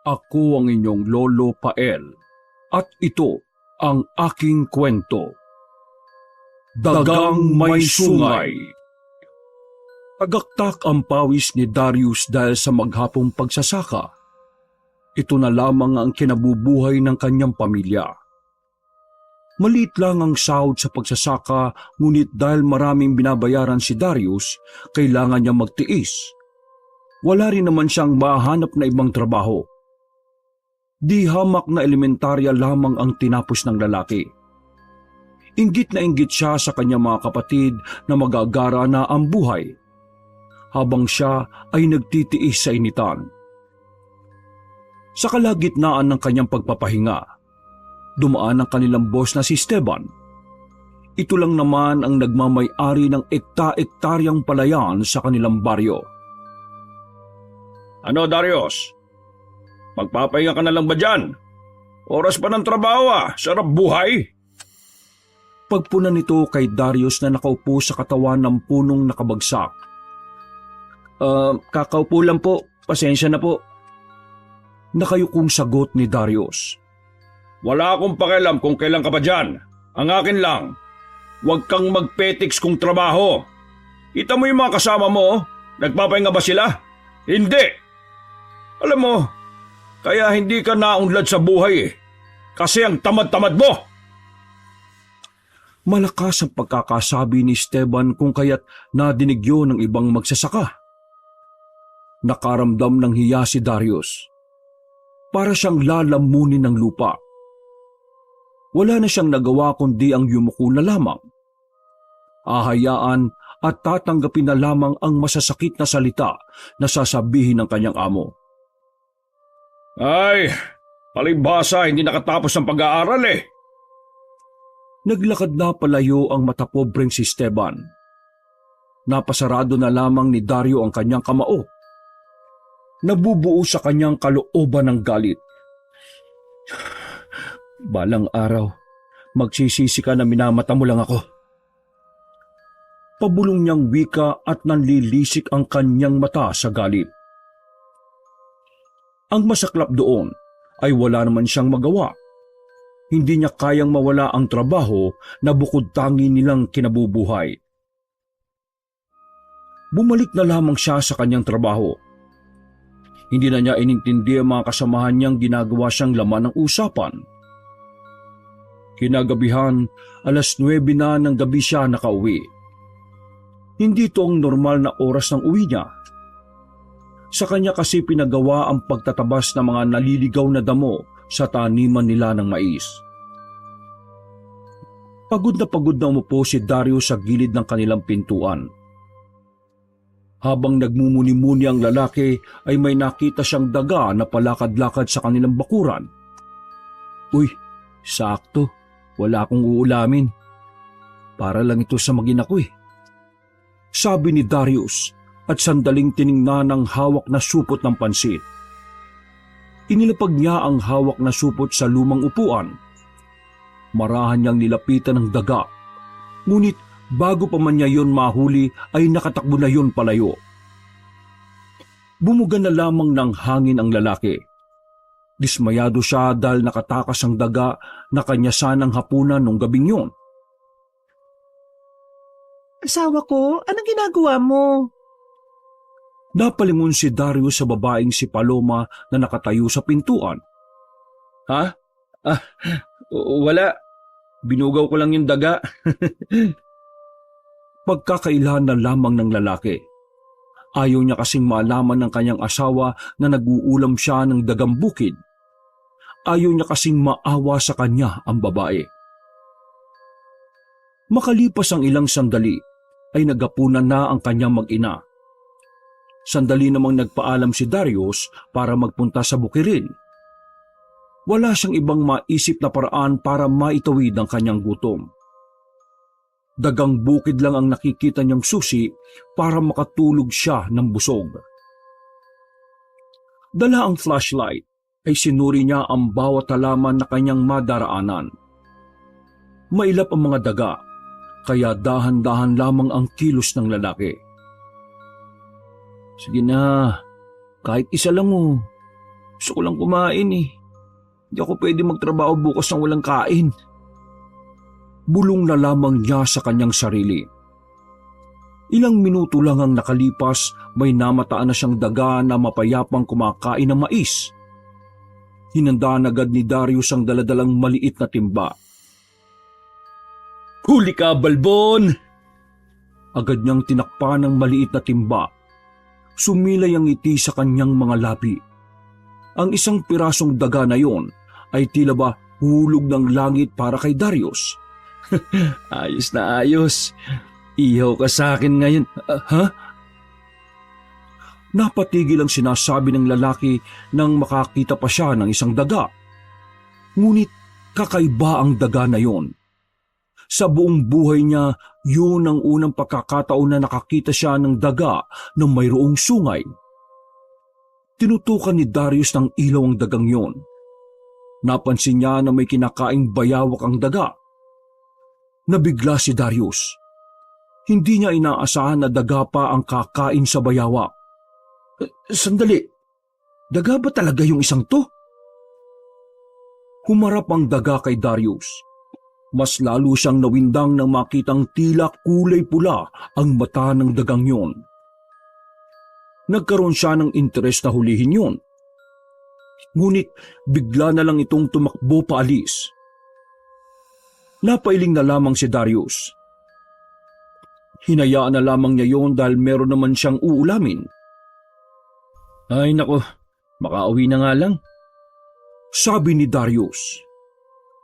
Ako ang inyong Lolo Pael at ito ang aking kwento. Dagang May Sungay. Agaktak ang pawis ni Darius dahil sa maghapong pagsasaka. Ito na lamang ang kinabubuhay ng kanyang pamilya. Maliit lang ang sahod sa pagsasaka, ngunit dahil maraming binabayaran si Darius, kailangan niya magtiis. Wala rin naman siyang mahanap na ibang trabaho. Di hamak na elementarya lamang ang tinapos ng lalaki. Inggit na inggit siya sa kanyang mga kapatid na magagara na ang buhay, habang siya ay nagtitiis sa initan. Sa kalagitnaan ng kanyang pagpapahinga, dumaan ang kanilang boss na si Esteban. Ito lang naman ang nagmamay-ari ng ekta-ektaryang palayan sa kanilang baryo. Ano, Darius? Magpapahinga ka na lang ba dyan? Oras pa ng trabaho sarap buhay. Pagpuna nito kay Darius na nakaupo sa katawan ng punong nakabagsak. Kakaupo lang po, pasensya na po. Nakayukong sagot ni Darius. Wala akong pakialam kung kailan ka pa dyan. Ang akin lang, huwag kang magpetiks kung trabaho. Kita mo yung mga kasama mo, nagpapahinga ba sila? Hindi. Alam mo, kaya hindi ka naunlad sa buhay kasi ang tamad-tamad mo. Malakas ang pagkakasabi ni Esteban kung kaya't nadinig yun ng ibang magsasaka. Nakaramdam ng hiya si Darius. Para siyang lalamunin ng lupa. Wala na siyang nagawa kundi ang yumuko na lamang. Ahayaan at tatanggapin na lamang ang masasakit na salita na sasabihin ng kanyang amo. Ay, palibhasa hindi nakatapos ng pag-aaral Naglakad na palayo ang matapobreng si Esteban. Napasarado na lamang ni Dario ang kanyang kamao. Nabubuo sa kanyang kalooban ng galit. Balang araw, magsisisi ka na minamata mo lang ako. Pabulong niyang wika at nanlilisik ang kanyang mata sa galit. Ang masaklap doon ay wala naman siyang magawa. Hindi niya kayang mawala ang trabaho na bukod tangi nilang kinabubuhay. Bumalik na lamang siya sa kanyang trabaho. Hindi na niya inintindi ang mga kasamahan niyang ginagawa siyang laman ng usapan. Kinagabihan, 9:00 na ng gabi siya nakauwi. Hindi ito ang normal na oras ng uwi niya. Sa kanya kasi pinagawa ang pagtatabas ng mga naliligaw na damo sa taniman nila ng mais. Pagod na umupo si Dario sa gilid ng kanilang pintuan. Habang nagmumuni-muni ang lalaki ay may nakita siyang daga na palakad-lakad sa kanilang bakuran. Uy, sakto, wala akong uulamin. Para lang ito sa mag-ina ko Sabi ni Darius at sandaling tiningnan ang hawak na supot ng pansit. Inilapag niya ang hawak na supot sa lumang upuan. Marahan niyang nilapitan ng daga, ngunit bago pa man niya yon mahuli ay nakatakbo na yon palayo. Bumuga na lamang ng hangin ang lalaki. Dismayado siya dahil nakatakas ang daga na kanya sanang hapunan nung gabing yun. Asawa ko, anong ginagawa mo? Napalingon si Dario sa babaeng si Paloma na nakatayo sa pintuan. Ha? Wala. Binugaw ko lang yung daga. Pagkakailan na lamang ng lalaki. Ayaw niya kasing malaman ng kanyang asawa na nag-uulam siya ng dagang bukid. Ayaw niya kasing maawa sa kanya ang babae. Makalipas ang ilang sandali, ay nagapunan na ang kanyang mag-ina. Sandali namang nagpaalam si Darius para magpunta sa bukiril. Wala siyang ibang maisip na paraan para maitawid ang kanyang gutom. Dagang bukid lang ang nakikita niyang susi para makatulog siya ng busog. Dala ang flashlight ay sinuri niya ang bawat halaman na kanyang madaraanan. Mailap ang mga daga, kaya dahan-dahan lamang ang kilos ng lalaki. Sige na, kahit isa lang Gusto ko lang kumain eh. Hindi ako pwede magtrabaho bukas ng walang kain. Bulong na lamang niya sa kanyang sarili. Ilang minuto lang ang nakalipas, may namataan na siyang daga na mapayapang kumakain ng mais. Hinandaan agad ni Darius ang daladalang maliit na timba. "Huli ka, Balbon!" Agad niyang tinakpan ng maliit na timba. Sumilay ang ngiti sa kanyang mga labi. Ang isang pirasong daga na yon ay tila ba hulog ng langit para kay Darius. "Ayos na ayos. Ihaw ka sa akin ngayon." Ha? Napatigil ang sinasabi ng lalaki nang makakita pa siya ng isang daga. Ngunit kakaiba ang daga na yon. Sa buong buhay niya, yun ang unang pagkakataon na nakakita siya ng daga na mayroong sungay. Tinutukan ni Darius ng ilaw ang dagang yon. Napansin niya na may kinakaing bayawak ang daga. Nabigla si Darius. Hindi niya inaasahan na daga pa ang kakain sa bayawak. Sandali, daga ba talaga yung isang to? Humarap ang daga kay Darius. Mas lalo siyang nawindang nang makitang tila kulay pula ang mata ng dagang yon. Nagkaroon siya ng interes na hulihin yon. Ngunit bigla na lang itong tumakbo paalis. Napailing na lamang si Darius. Hinayaan na lamang niya yon dahil meron naman siyang uulamin. "Ay nako, makauwi na nga lang," sabi ni Darius.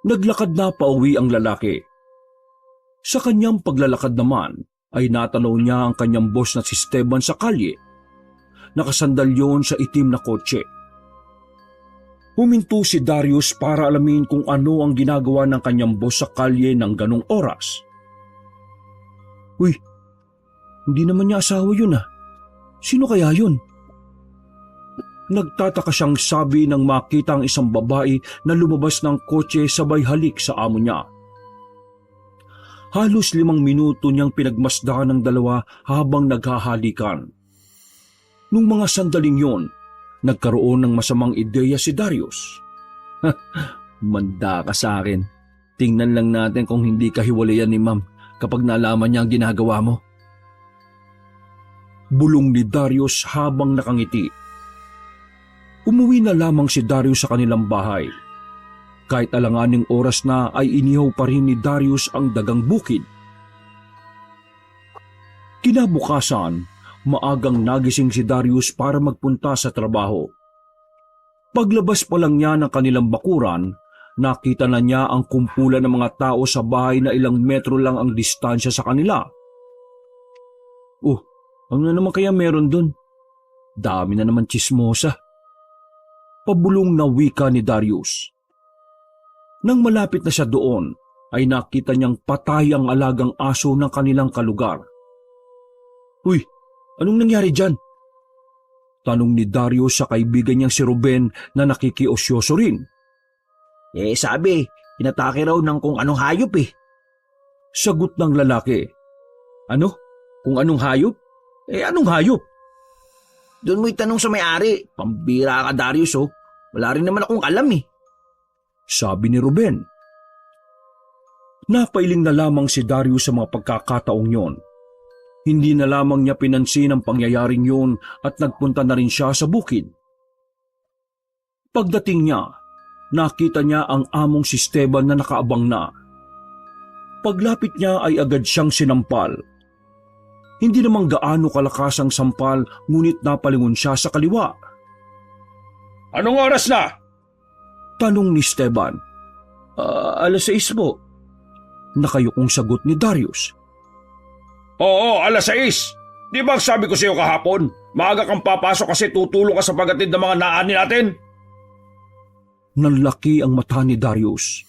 Naglakad na pauwi ang lalaki. Sa kanyang paglalakad naman ay natanaw niya ang kanyang boss na si Esteban sa kalye. Nakasandal yon sa itim na kotse. Huminto si Darius para alamin kung ano ang ginagawa ng kanyang boss sa kalye ng ganong oras. "Uy, hindi naman niya asawa yun ah. Sino kaya yun?" Nagtataka siyang sabi nang makita ang isang babae na lumabas ng kotse sabay halik sa amo niya. Halos 5 minuto niyang pinagmasdahan ng dalawa habang naghahalikan. Nung mga sandaling yon, nagkaroon ng masamang ideya si Darius. "Manda ka sa akin. Tingnan lang natin kung hindi ka hiwalayan ni ma'am kapag nalaman niya ang ginagawa mo." Bulong ni Darius habang nakangiti. Umuwi na lamang si Darius sa kanilang bahay. Kahit alanganing oras na ay inihaw pa rin ni Darius ang dagang bukid. Kinabukasan, maagang nagising si Darius para magpunta sa trabaho. Paglabas pa lang niya ng kanilang bakuran, nakita na niya ang kumpulan ng mga tao sa bahay na ilang metro lang ang distansya sa kanila. Ano na naman kaya meron dun? Dami na naman tsismosa. Pabulong na wika ni Darius. Nang malapit na siya doon, ay nakita niyang patay ang alagang aso ng kanilang kalugar. "Uy, anong nangyari dyan?" Tanong ni Darius sa kaibigan niyang si Ruben na nakikiosyoso rin. Sabi, inatake raw ng kung anong hayop eh. Sagot ng lalaki. "Ano? Kung anong hayop? Anong hayop?" Doon mo itanong sa may-ari. Pambira ka, Darius oh. Wala rin naman akong alam eh. Sabi ni Ruben. Napailing na lamang si Darius sa mga pagkakataong yon. Hindi na lamang niya pinansin ang pangyayaring yon at nagpunta na rin siya sa bukid. Pagdating niya, nakita niya ang among si Esteban na nakaabang na. Paglapit niya ay agad siyang sinampal. Hindi namang gaano kalakas ang sampal, ngunit napalingon siya sa kaliwa. "Anong oras na?" tanong ni Esteban. 6:00 po. Nakayukong sagot ni Darius. "Oo, 6:00. Di ba sabi ko sa iyo kahapon, maaga kang papasok kasi tutulong ka sa pagatid ng mga naani natin?" Nanlaki ang mata ni Darius.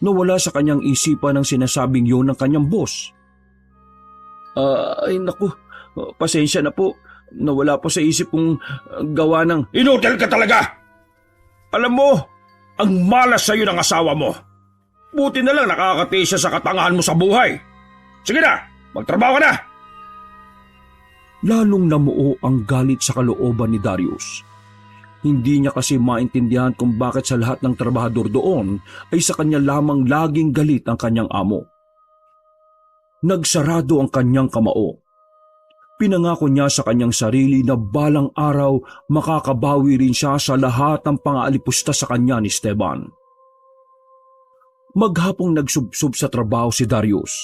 Nawala sa kanyang isipan ang sinasabing yon ng kanyang boss. Naku, pasensya na po. Nawala po sa isip kong gawa ng..." "Inutil ka talaga! Alam mo, ang malas sa'yo ng asawa mo. Buti na lang nakakatiis siya sa katangahan mo sa buhay. Sige na, magtrabaho ka na!" Lalong namuo ang galit sa kalooban ni Darius. Hindi niya kasi maintindihan kung bakit sa lahat ng trabahador doon ay sa kanya lamang laging galit ang kanyang amo. Nagsarado ang kanyang kamao. Pinangako niya sa kanyang sarili na balang araw makakabawi rin siya sa lahat ng pangaalipusta sa kanya ni Esteban. Maghapong nagsubsob sa trabaho si Darius.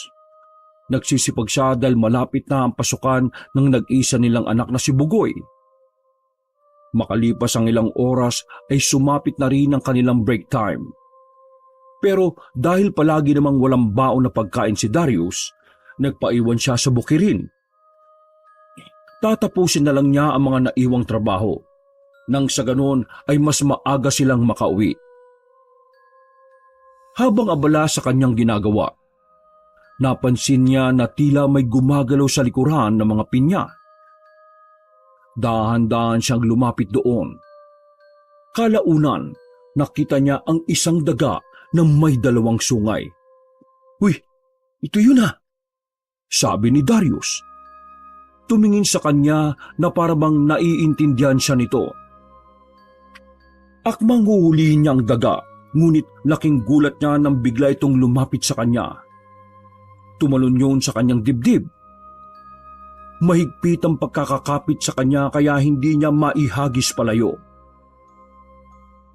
Nagsisipag siya dahil malapit na ang pasukan ng nag-isa nilang anak na si Bugoy. Makalipas ang ilang oras ay sumapit na rin ang kanilang break time. Pero dahil palagi namang walang baon na pagkain si Darius, nagpaiwan siya sa bukirin. Tatapusin na lang niya ang mga naiwang trabaho. Nang sa ganon ay mas maaga silang makauwi. Habang abala sa kanyang ginagawa, napansin niya na tila may gumagalaw sa likuran ng mga pinya. Dahan-dahan siyang lumapit doon. Kalaunan, nakita niya ang isang daga na may dalawang sungay. "Uy, ito yun ah," sabi ni Darius. Tumingin sa kanya na parabang naiintindihan siya nito. Akmang huhulihin niya ang daga, ngunit laking gulat niya nang bigla itong lumapit sa kanya. Tumalon yun sa kanyang dibdib. Mahigpit ang pagkakakapit sa kanya kaya hindi niya maihagis palayo.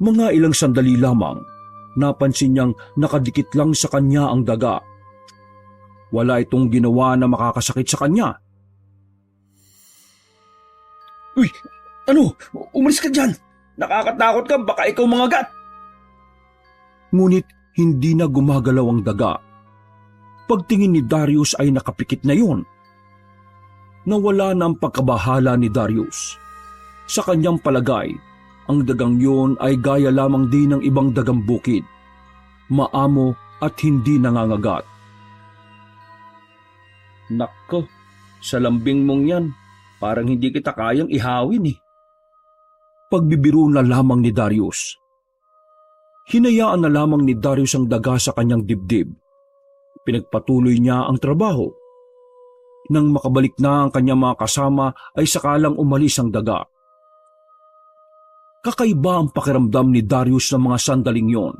Mga ilang sandali lamang, napansin niyang nakadikit lang sa kanya ang daga. Wala itong ginawa na makakasakit sa kanya. Uy, ano? Umalis ka dyan! Nakakatakot ka, baka ikaw mangagat! Ngunit hindi na gumagalaw ang daga. Pagtingin ni Darius ay nakapikit na yun. Nawala na ang pagkabahala ni Darius. Sa kanyang palagay, ang dagang yun ay gaya lamang din ng ibang dagang bukid. Maamo at hindi nangangagat. "Nako, sa lambing mong yan, parang hindi kita kayang ihawin eh." Pagbibiro na lamang ni Darius. Hinayaan na lamang ni Darius ang daga sa kanyang dibdib. Pinagpatuloy niya ang trabaho. Nang makabalik na ang kanyang mga kasama ay sakalang umalis ang daga. Kakaiba ang pakiramdam ni Darius ng mga sandaling yon.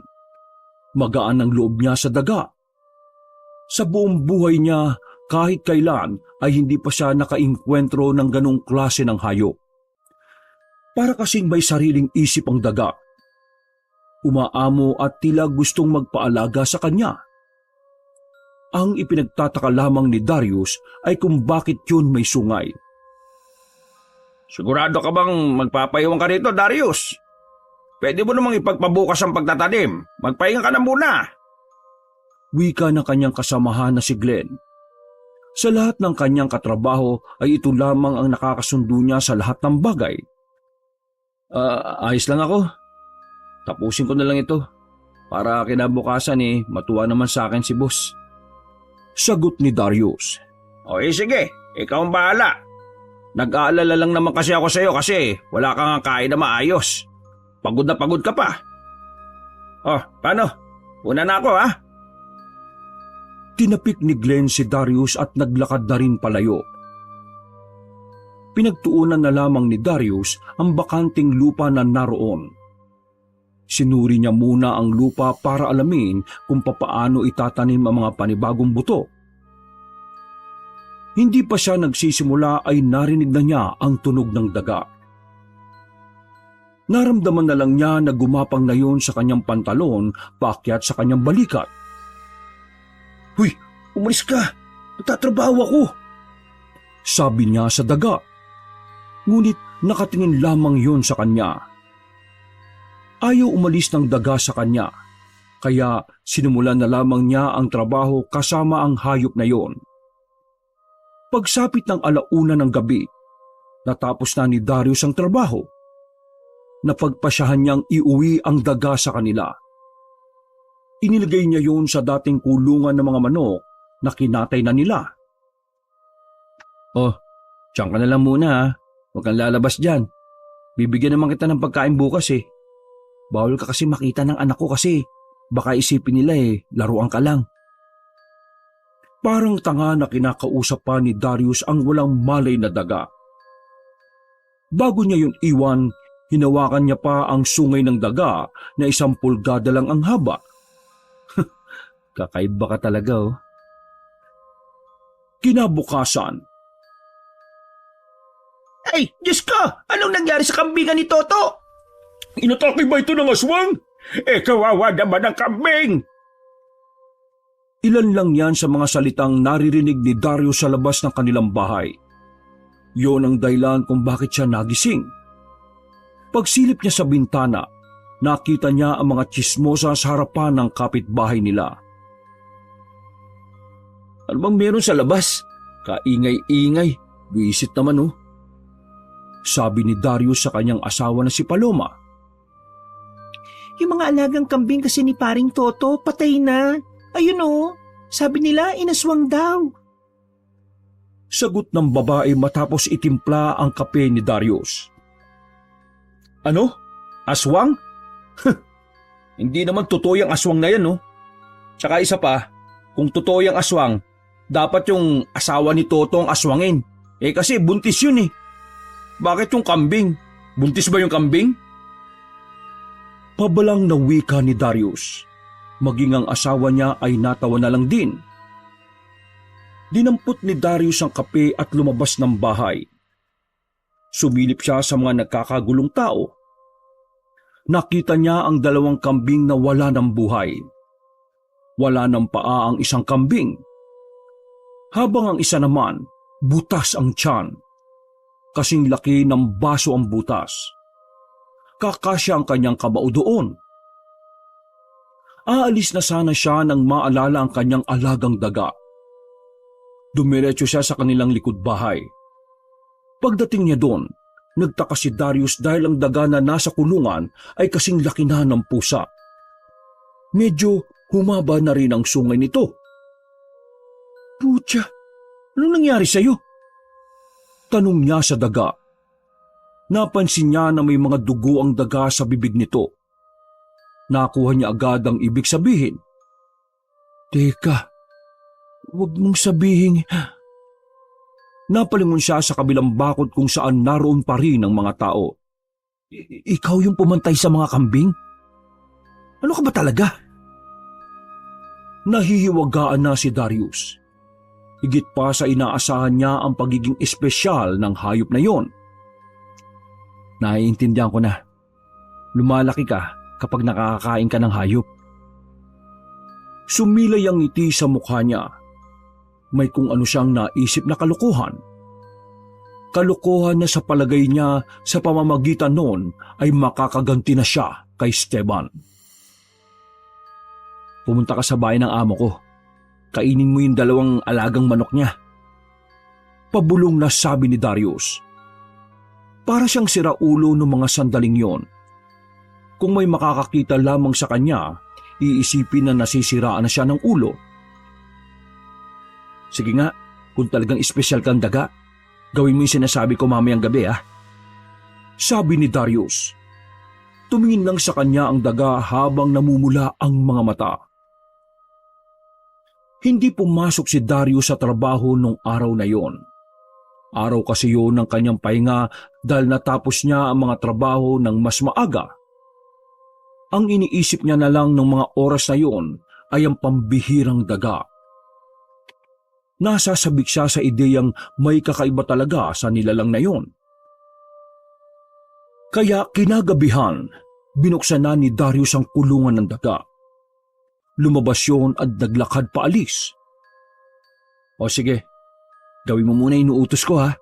Magaan ang loob niya sa daga. Sa buong buhay niya, kahit kailan ay hindi pa siya nakainkwentro ng ganong klase ng hayop. Para kasing may sariling isip ang daga. Umaamo at tila gustong magpaalaga sa kanya. Ang ipinagtataka lamang ni Darius ay kung bakit yun may sungay. Sigurado ka bang magpapaiwan ka rito, Darius? Pwede mo namang ipagpabukas ang pagtatanim. Magpahinga ka na muna. Wika ng kanyang kasamahan na si Glenn. Sa lahat ng kanyang katrabaho ay ito lamang ang nakakasundo niya sa lahat ng bagay. Ayos lang ako. Tapusin ko na lang ito. Para kinabukasan matuwa naman sa akin si boss. Sagot ni Darius. O sige, ikaw ang bahala. Nag-aalala lang naman kasi ako sa iyo kasi wala kang kain na maayos. Pagod na pagod ka pa. Paano? Una na ako ha? Tinapik ni Glenn si Darius at naglakad na rin palayo. Pinagtuunan na lamang ni Darius ang bakanting lupa na naroon. Sinuri niya muna ang lupa para alamin kung papaano itatanim ang mga panibagong buto. Hindi pa siya nagsisimula ay narinig na niya ang tunog ng daga. Naramdaman na lang niya na gumapang na yun sa kanyang pantalon paakyat sa kanyang balikat. Huy, umalis ka! Nagtatrabaho ako! Sabi niya sa daga. Ngunit nakatingin lamang yun sa kanya. Ayaw umalis ng daga sa kanya, kaya sinimulan na lamang niya ang trabaho kasama ang hayop na yon. Pagsapit ng 1:00 ng gabi, natapos na ni Darius ang trabaho. Napagpasyahan niyang iuwi ang daga sa kanila. Inilagay niya yon sa dating kulungan ng mga manok na kinatay na nila. Diyan ka na lang muna ha. Huwag kang lalabas dyan. Bibigyan naman kita ng pagkain bukas eh. Bawal ka kasi makita ng anak ko kasi baka isipin nila laruan ka lang. Parang tanga na kinakausap pa ni Darius ang walang malay na daga. Bago niya yun iwan, Hinawakan niya pa ang sungay ng daga na 1 pulgada lang ang haba. Kakaiba ka talaga, oh. Kinabukasan, Ay, Diyos ko! Anong nangyari sa kambingan ni Toto? inatake ba ito ng aswang? Kawawa naman ang kambing! Ilan lang yan sa mga salitang naririnig ni Dario sa labas ng kanilang bahay. Yon ang dahilan kung bakit siya nagising. Pagsilip niya sa bintana, nakita niya ang mga tsismosa sa harapan ng kapitbahay nila. Ano bang meron sa labas? Kaingay-ingay. Wisit naman, oh. Sabi ni Dario sa kanyang asawa na si Paloma. Yung mga alagang kambing kasi ni paring Toto, patay na. Ayun o, sabi nila inaswang daw. Sagot ng babae matapos itimpla ang kape ni Darius. Ano? Aswang? Hindi naman totoo yung aswang na yan, no? Tsaka isa pa, kung totoo yung aswang, dapat yung asawa ni Toto ang aswangin. Kasi buntis yun eh. Bakit yung kambing? Buntis ba yung kambing? Pabalang na wika ni Darius. Maging ang asawa niya ay natawa na lang din. Dinampot ni Darius ang kape at lumabas ng bahay. Sumilip siya sa mga nagkakagulong tao. Nakita niya ang 2 kambing na wala ng buhay. Wala ng paa ang isang kambing. Habang ang isa naman, butas ang tiyan. Kasing laki ng baso ang butas. Kakasya ang kanyang kabao doon. Aalis na sana siya nang maalala ang kanyang alagang daga. Dumiretso siya sa kanilang likod bahay. Pagdating niya doon, nagtaka si Darius dahil ang daga na nasa kulungan ay kasing laki na ng pusa. Medyo humaba na rin ang sungay nito. Putya, anong nangyari sa'yo? Tanong niya sa daga. Napansin niya na may mga dugo ang daga sa bibig nito. Nakuha niya agad ang ibig sabihin. Teka, huwag mong sabihin. Napalingon siya sa kabilang bakod kung saan naroon pa rin ang mga tao. Ikaw yung pumantay sa mga kambing? Ano ka ba talaga? Nahihiwagaan na si Darius. Higit pa sa inaasahan niya ang pagiging espesyal ng hayop na yon. Naiintindihan ko na. Lumalaki ka kapag nakakakain ka ng hayop. Sumilay ang ngiti sa mukha niya. May kung ano siyang naisip na kalokohan. Kalokohan na sa palagay niya sa pamamagitan noon ay makakaganti na siya kay Esteban. Pumunta ka sa bahay ng amo ko. Kainin mo yung 2 alagang manok niya. Pabulong na sabi ni Darius. Para siyang siraulo ng mga sandaling yon. Kung may makakakita lamang sa kanya, iisipin na nasisiraan na siya ng ulo. Sige nga, kung talagang espesyal kang daga, gawin mo yung sinasabi ko mamayang gabi, ah. Sabi ni Darius. Tumingin lang sa kanya ang daga habang namumula ang mga mata. Hindi pumasok si Darius sa trabaho nung araw na yon. Araw kasi yon ng kanyang pahinga dahil natapos niya ang mga trabaho ng mas maaga. Ang iniisip niya na lang ng mga oras na yon ay ang pambihirang daga. Nasasabik siya sa ideyang may kakaiba talaga sa nilalang na yon. Kaya kinagabihan, binuksan na ni Darius ang kulungan ng daga. Lumabas yun at naglakad paalis. O sige, gawin mo muna inuutos ko ha.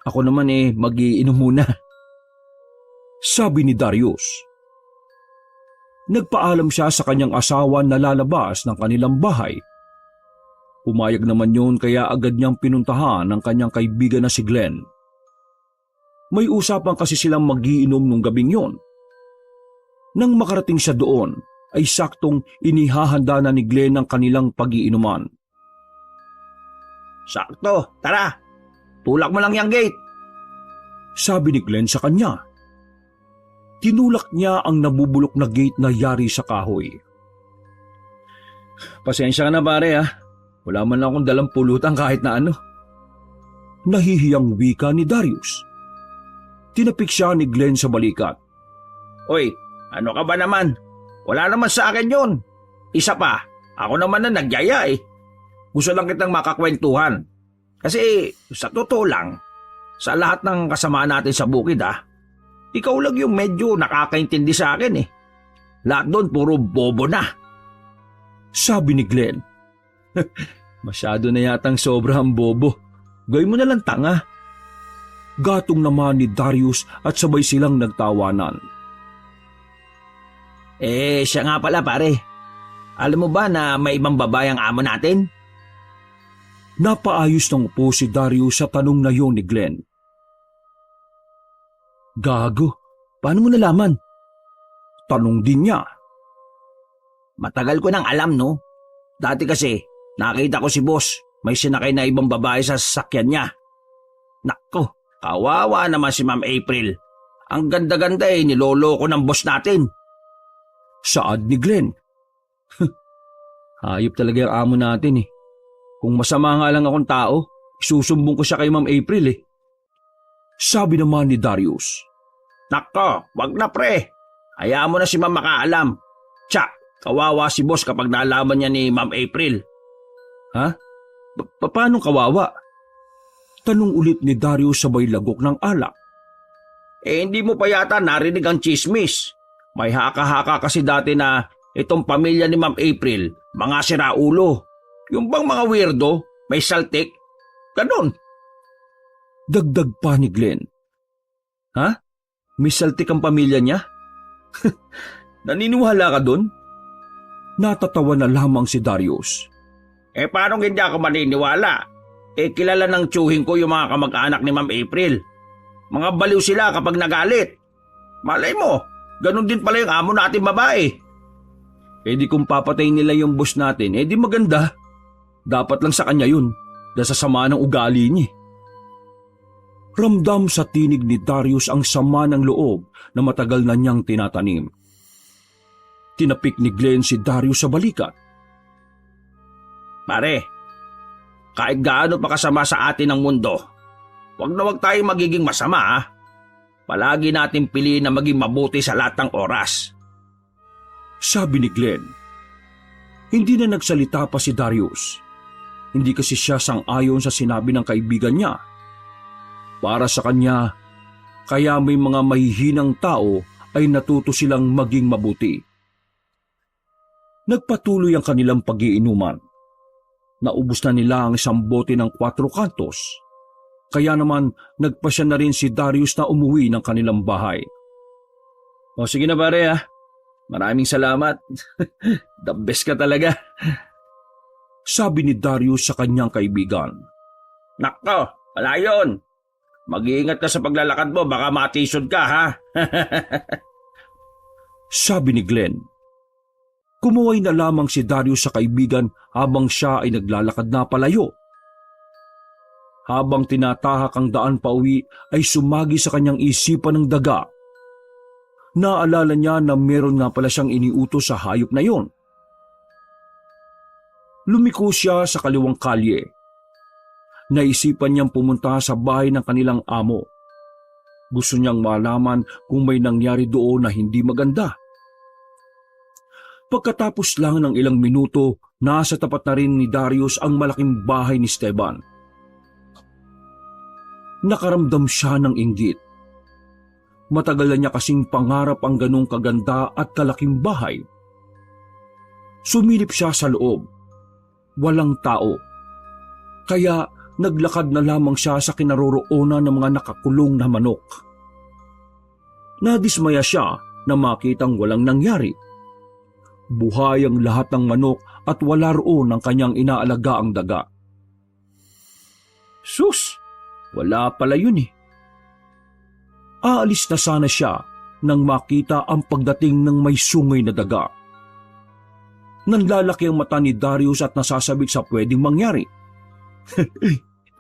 Ako naman mag-iinom muna. Sabi ni Darius. Nagpaalam siya sa kanyang asawa na lalabas ng kanilang bahay. Pumayag naman yun kaya agad niyang pinuntahan ang kanyang kaibigan na si Glenn. May usapan kasi silang mag-iinom nung gabing yon. Nang makarating siya doon, ay saktong inihahanda na ni Glenn ang kanilang pag-iinuman. Sakto, tara. Tulak mo lang yung gate. Sabi ni Glenn sa kanya. Tinulak niya ang nabubulok na gate na yari sa kahoy. Pasensya ka na pare ha. Wala man akong dalang pulutan kahit na ano. Nahihiyang wika ni Darius. Tinapik siya ni Glenn sa balikat. Oy, ano ka ba naman? Wala naman sa akin yun. Isa pa, ako naman na nagyaya eh. Gusto lang kitang makakwentuhan. Kasi sa totoo lang, sa lahat ng kasama natin sa bukid ikaw lang yung medyo nakakaintindi sa akin eh. Lahat doon puro bobo na. Sabi ni Glenn. Masyado na yatang sobrang bobo. Gawin mo na lang tanga. Gatong naman ni Darius at sabay silang nagtawanan. Siya nga pala pare. Alam mo ba na may ibang babae ang amo natin? Napaayos ng upo si Darius sa tanong na yun ni Glenn. Gago, paano mo nalaman? Tanong din niya. Matagal ko nang alam no. Dati kasi nakita ko si boss may sinakay na ibang babae sa sasakyan niya. Nako, kawawa naman si Ma'am April. Ang ganda-ganda niloloko ng boss natin. Saad ni Glenn. Hayop talaga yung amo natin eh. Kung masama nga lang akong tao, isusumbong ko siya kay Ma'am April eh. Sabi naman ni Darius. Nako, wag na pre. Hayaan mo na si Ma'am makaalam. Tsa, kawawa si boss kapag naalaman niya ni Ma'am April. Ha? Paano kawawa? Tanong ulit ni Darius sabay lagok ng alak. Hindi mo pa yata narinig ang chismis. May haka-haka kasi dati na itong pamilya ni Ma'am April, mga siraulo. Yung bang mga weirdo, may saltik. Ganon. Dagdag pa ni Glenn. Ha? May saltik ang pamilya niya? Naniniwala ka dun? Natatawa na lamang si Darius. Paano hindi ako maniniwala? Kilala ng tiyuhin ko yung mga kamag-anak ni Ma'am April. Mga baliw sila kapag nagalit. Malay mo, ganun din pala yung amo natin babae. Di kung papatayin nila yung boss natin, di maganda. Dapat lang sa kanya yun, dahil sa sama ng ugali niya. Ramdam sa tinig ni Darius ang sama ng loob na matagal na niyang tinatanim. Tinapik ni Glenn si Darius sa balikat. Pare, kahit gaano pa kasama sa atin ang mundo, wag na wag tayong magiging masama Palagi natin piliin na maging mabuti sa lahat ng oras. Sabi ni Glenn. Hindi na nagsalita pa si Darius. Hindi kasi siya sang-ayon sa sinabi ng kaibigan niya. Para sa kanya, kaya may mga mahihinang tao ay natuto silang maging mabuti. Nagpatuloy ang kanilang pag-iinuman. Naubos na nila ang isang bote ng 4 kantos. Kaya naman nagpasya na rin si Darius na umuwi ng kanilang bahay. O sige na pare Maraming salamat. The best ka talaga. Sabi ni Darius sa kanyang kaibigan. Nako, wala yun. Mag-iingat ka sa paglalakad mo, baka matisod ka ha. Sabi ni Glenn. Kumuway na lamang si Darius sa kaibigan habang siya ay naglalakad na palayo. Habang tinatahak ang daan pauwi ay sumagi sa kanyang isipan ng daga. Naalala niya na meron nga pala siyang iniutos sa hayop na yon. Lumiko siya sa kaliwang kalye. Naisipan niyang pumunta sa bahay ng kanilang amo. Gusto niyang malaman kung may nangyari doon na hindi maganda. Pagkatapos lang ng ilang minuto, nasa tapat na rin ni Darius ang malaking bahay ni Esteban. Nakaramdam siya ng inggit. Matagal na niya kasing pangarap ang ganong kaganda at kalaking bahay. Sumilip siya sa loob. Walang tao. Kaya naglakad na lamang siya sa kinaroroonan ng mga nakakulong na manok. Nadismaya siya na makitang walang nangyari. Buhay ang lahat ng manok at wala roon ang kanyang inaalagaang daga. Sus! Wala pala yun Aalis na sana siya nang makita ang pagdating ng may sungay na daga. Nanlalaki ang mata ni Darius at nasasabik sa pwedeng mangyari.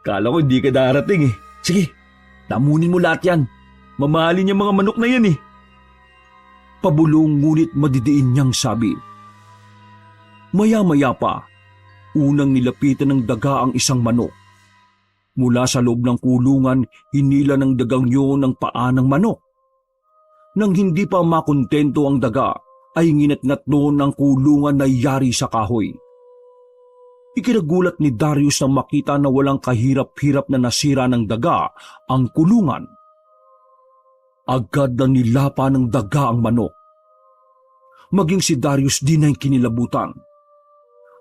Kala ko hindi ka darating Sige, damunin mo lahat yan. Mamahalin yung mga manok na yan Pabulong ngunit madidiin niyang sabi. Maya-maya pa, unang nilapitan ng daga ang isang manok. Mula sa loob ng kulungan, hinila ng dagang yun ang paa ng manok. Nang hindi pa makontento ang daga, ay nginatngat noon ang kulungan na yari sa kahoy. Ikinagulat ni Darius nang makita na walang kahirap-hirap na nasira ng daga ang kulungan. Agad na nilapa ng daga ang manok. Maging si Darius din ay kinilabutan.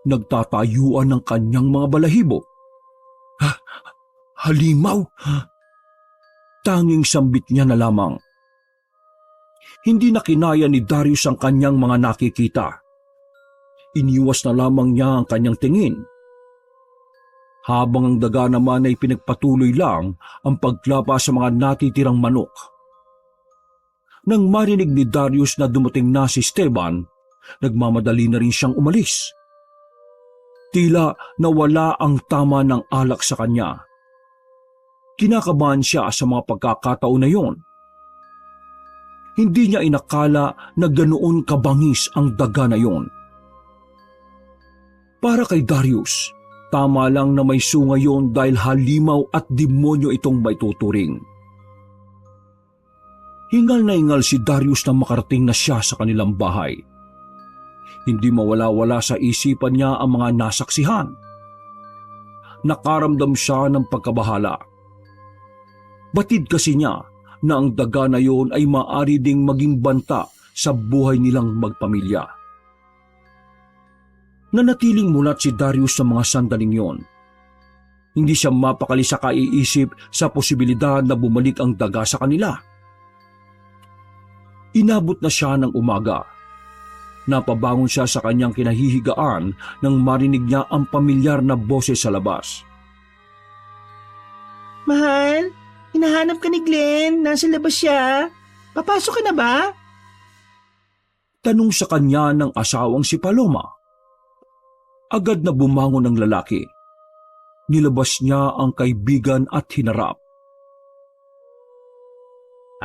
Nagtatayuan ng kanyang mga balahibo. Halimaw! Tanging sambit niya na lamang. Hindi na kinaya ni Darius ang kanyang mga nakikita. Iniwas na lamang niya ang kanyang tingin. Habang ang daga naman ay pinagpatuloy lang ang paglapa sa mga natitirang manok. Nang marinig ni Darius na dumating na si Esteban, nagmamadali na rin siyang umalis. Tila nawala ang tama ng alak sa kanya. Kinakabahan siya sa mga pagkakataon na yon. Hindi niya inakala na ganoon kabangis ang daga na yon. Para kay Darius, tama lang na may sunga yon dahil halimaw at demonyo itong may tuturing. Hingal na hingal si Darius na makarating na siya sa kanilang bahay. Hindi mawala-wala sa isipan niya ang mga nasaksihan. Nakaramdam siya ng pagkabahala. Batid kasi niya na ang daga na yon ay maaari ding maging banta sa buhay nilang magpamilya. Nanatiling mulat si Darius sa mga sandaling yon. Hindi siya mapakali sa kaiisip sa posibilidad na bumalik ang daga sa kanila. Inabot na siya ng umaga. Napabangon siya sa kanyang kinahihigaan nang marinig niya ang pamilyar na boses sa labas. Mahal, hinahanap ka ni Glenn. Nasa labas siya. Papasok ka na ba? Tanong sa kanya ng asawang si Paloma. Agad na bumangon ang lalaki. Nilabas niya ang kaibigan at hinarap.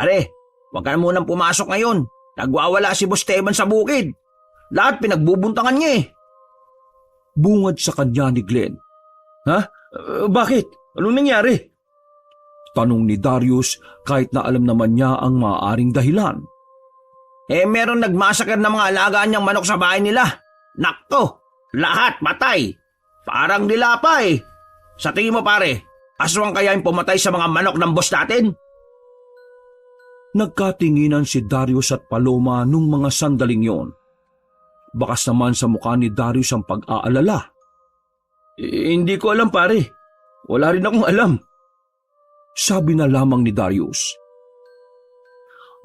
Are, huwag ka na munang pumasok ngayon. Nagwawala si Boss Esteban sa bukid. Lahat pinagbubuntangan niya eh. Bungad sa kanya ni Glenn. Ha? Bakit? Anong nangyari? Tanong ni Darius kahit na alam naman niya ang maaaring dahilan. Meron nagmasakar ng mga alagaan niyang manok sa bahay nila. Nakto, lahat matay. Parang nilapa eh. Sa tingin mo pare, aswang kaya yung pumatay sa mga manok ng boss natin? Nagkatinginan si Darius at Paloma nung mga sandaling yon. Bakas naman sa mukha ni Darius ang pag-aalala. Hindi ko alam pare. Wala rin akong alam. Sabi na lamang ni Darius.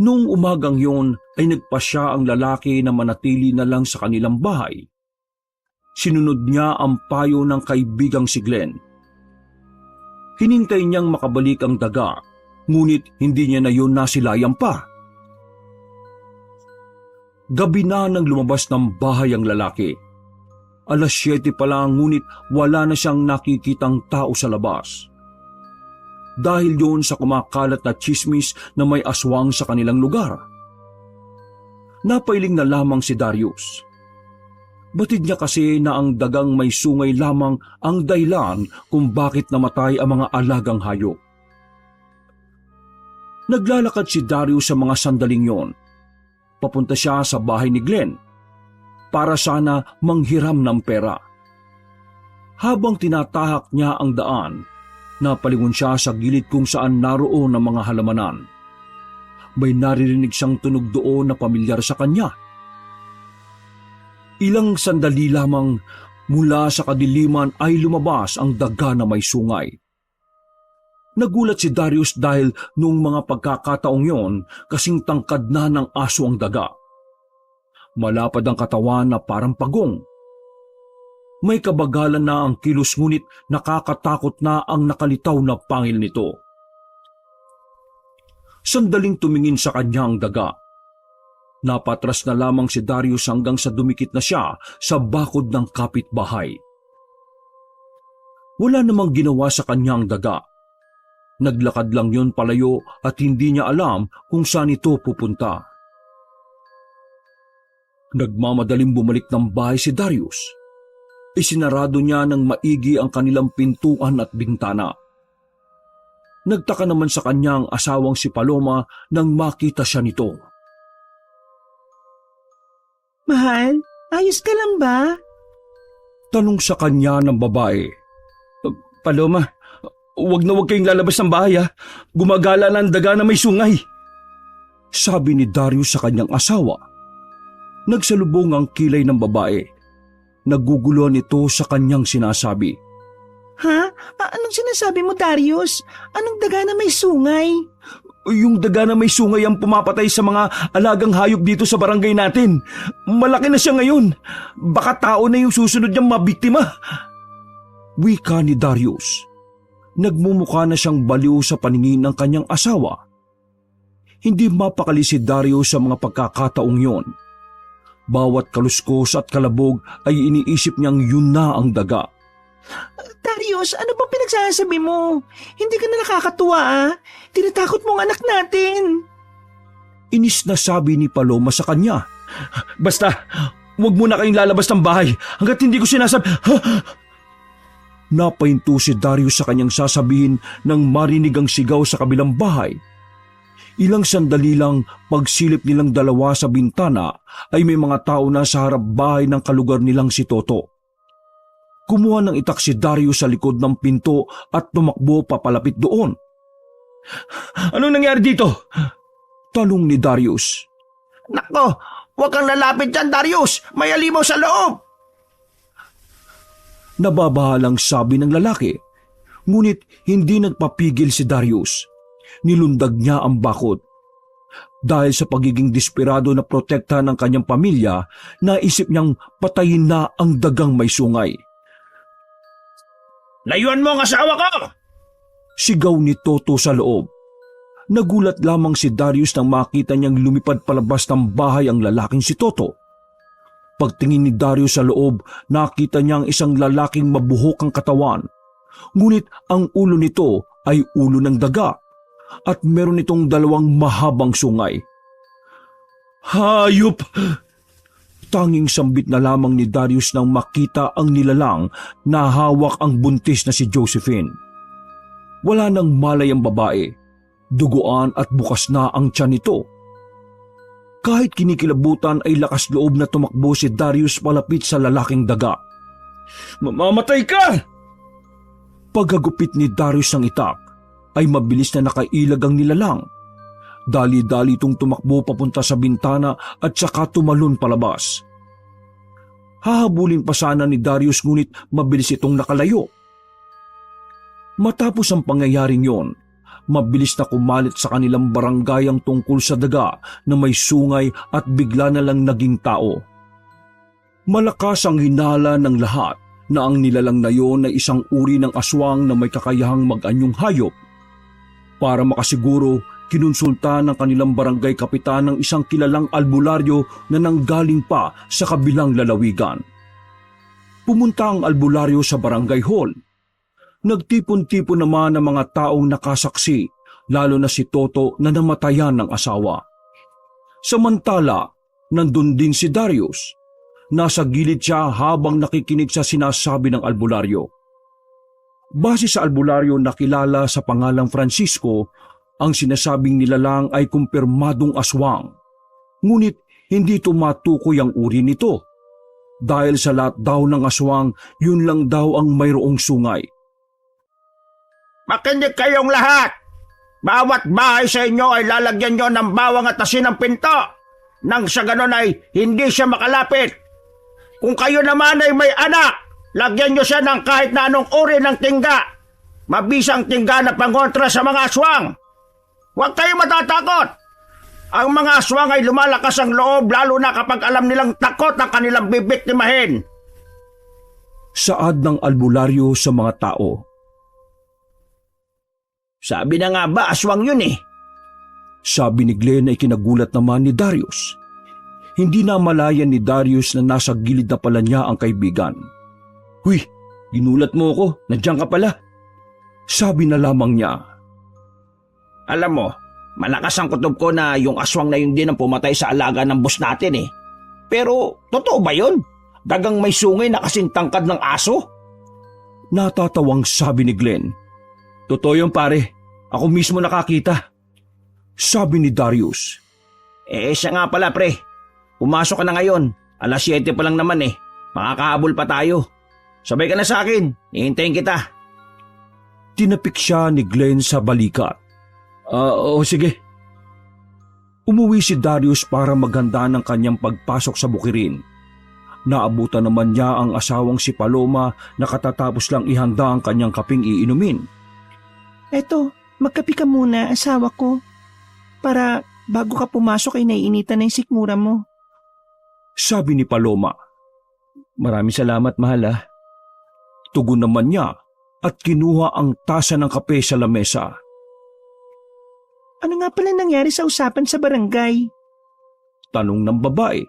Noong umagang yon ay nagpasya ang lalaki na manatili na lang sa kanilang bahay. Sinunod niya ang payo ng kaibigang si Glenn. Hinintay niyang makabalik ang daga, ngunit hindi niya na yun nasilayan pa. Gabi na nang lumabas ng bahay ang lalaki. 7:00 pa lang ngunit wala na siyang nakikitang tao sa labas. Dahil yun sa kumakalat na tsismis na may aswang sa kanilang lugar. Napailing na lamang si Darius. Batid niya kasi na ang dagang may sungay lamang ang dahilan kung bakit namatay ang mga alagang hayop. Naglalakad si Darius sa mga sandaling yon. Papunta siya sa bahay ni Glenn para sana manghiram ng pera. Habang tinatahak niya ang daan, napalingon siya sa gilid kung saan naroon ang mga halamanan. May naririnig siyang tunog doon na pamilyar sa kanya. Ilang sandali lamang mula sa kadiliman ay lumabas ang daga na may sungay. Nagulat si Darius dahil noong mga pagkakataong yon kasing tangkad na ng aso ang daga. Malapad ang katawan na parang pagong. May kabagalan na ang kilos ngunit nakakatakot na ang nakalitaw na pangil nito. Sandaling tumingin sa kanya ang daga. Napatras na lamang si Darius hanggang sa dumikit na siya sa bakod ng kapitbahay. Wala namang ginawa sa kanya ang daga. Naglakad lang yon palayo at hindi niya alam kung saan ito pupunta. Nagmamadaling bumalik ng bahay si Darius. Isinarado niya ng maigi ang kanilang pintuan at bintana. Nagtaka naman sa kanya ang asawang si Paloma nang makita siya nito. Mahal, ayos ka lang ba? Tanong sa kanya ng babae. Paloma, wag na wag kayong lalabas ng bahay ha. Gumagala na ang daga na may sungay. Sabi ni Darius sa kanyang asawa. Nagsalubong ang kilay ng babae. Naguguluhan ito sa kanyang sinasabi. Ha? Anong sinasabi mo, Darius? Anong daga na may sungay? Yung daga na may sungay ang pumapatay sa mga alagang hayop dito sa barangay natin. Malaki na siya ngayon. Baka tao na yung susunod niyang mabiktima. Wika ni Darius. Nagmumukha na siyang baliw sa paningin ng kanyang asawa. Hindi mapakali si Darius sa mga pagkakataong yon. Bawat kaluskos at kalabog ay iniisip niyang yun na ang daga. Darius, ano bang pinagsasabi mo? Hindi ka na nakakatuwa Tinatakot mo ang anak natin. Inis na sabi ni Paloma sa kanya. Basta, wag mo na kayong lalabas ng bahay hanggat hindi ko sinasabi. Napahinto si Darius sa kanyang sasabihin nang marinig ang sigaw sa kabilang bahay. Ilang sandali lang pagsilip nilang dalawa sa bintana ay may mga tao na sa harap bahay ng kalugar nilang si Toto. Kumuha ng itak si Darius sa likod ng pinto at tumakbo papalapit doon. Anong nangyari dito? Tanong ni Darius. Nako, huwag kang lalapit dyan, Darius. May alimaw sa loob. Nababahalang sabi ng lalaki. Ngunit hindi nagpapigil si Darius. Nilundag niya ang bakod. Dahil sa pagiging desperado na protekta ng kanyang pamilya, naisip niyang patayin na ang dagang may sungay. Layuan mo ang asawa ko! Sigaw ni Toto sa loob. Nagulat lamang si Darius nang makita niyang lumipad palabas ng bahay ang lalaking si Toto. Pagtingin ni Darius sa loob, nakita niya ang isang lalaking mabuhok ang katawan. Ngunit ang ulo nito ay ulo ng daga at meron itong dalawang mahabang sungay. Hayop! Tanging sambit na lamang ni Darius nang makita ang nilalang na hawak ang buntis na si Josephine. Wala nang malay ang babae. Duguan at bukas na ang tiyan nito. Kahit kinikilabutan ay lakas loob na tumakbo si Darius palapit sa lalaking daga. Mamamatay ka! Pagkagupit ni Darius ng itak, ay mabilis na nakailag ang nilalang. Dali-dali itong tumakbo papunta sa bintana at saka tumalon palabas. Hahabulin pa sana ni Darius ngunit mabilis itong nakalayo. Matapos ang pangyayaring yon, mabilis na kumalit sa kanilang barangay ang tungkol sa daga na may sungay at bigla na lang naging tao. Malakas ang hinala ng lahat na ang nilalang na yon ay isang uri ng aswang na may kakayahang mag-anyong hayop. Para makasiguro, kinonsulta ng kanilang barangay kapitan ng isang kilalang albularyo na nanggaling pa sa kabilang lalawigan. Pumunta ang albularyo sa barangay hall. Nagtipon-tipon naman ang mga taong nakasaksi, lalo na si Toto na namatayan ng asawa. Samantala, nandun din si Darius. Nasa gilid siya habang nakikinig sa sinasabi ng albularyo. Base sa albularyo na kilala sa pangalang Francisco, ang sinasabing nilalang ay kumpirmadong aswang. Ngunit hindi tumatukoy ang uri nito. Dahil sa lahat daw ng aswang, yun lang daw ang mayroong sungay. Makinig kayong lahat! Bawat bahay sa inyo ay lalagyan nyo ng bawang at asin ng pinto. Nang sa ganon ay hindi siya makalapit. Kung kayo naman ay may anak, lagyan nyo siya ng kahit na anong uri ng tingga. Mabisang tingga na pangontra sa mga aswang. Huwag kayong matatakot. Ang mga aswang ay lumalakas ang loob lalo na kapag alam nilang takot ang kanilang bibiktimahin. Saad ng albularyo sa mga tao. Sabi na nga ba, aswang yun eh. Sabi ni Glenn ay kinagulat naman ni Darius. Hindi na malayan ni Darius na nasa gilid na pala niya ang kaibigan. Huy, ginulat mo ako, nandiyan ka pala. Sabi na lamang niya. Alam mo, malakas ang kutob ko na yung aswang na yun din ang pumatay sa alaga ng boss natin eh. Pero, totoo ba yun? Dagang may sungay na kasing tangkad ng aso? Natatawang sabi ni Glenn. Totoo yun pare. Ako mismo nakakita. Sabi ni Darius. Siya nga pala pre. Pumasok ka na ngayon. 7:00 pa lang naman eh. Makakahabol pa tayo. Sabay ka na sa akin. Hihintayin kita. Tinapik siya ni Glenn sa balikat. Oo, sige. Umuwi si Darius para maghanda ng kanyang pagpasok sa bukirin. Naabutan naman niya ang asawang si Paloma na katatapos lang ihanda ang kanyang kaping iinumin. Eto, magkapi ka muna, asawa ko. Para bago ka pumasok ay naiinitan na yung sikmura mo. Sabi ni Paloma. Maraming salamat mahal ah. Tugon naman niya at kinuha ang tasa ng kape sa lamesa. Ano nga pala nangyari sa usapan sa barangay? Tanong ng babae.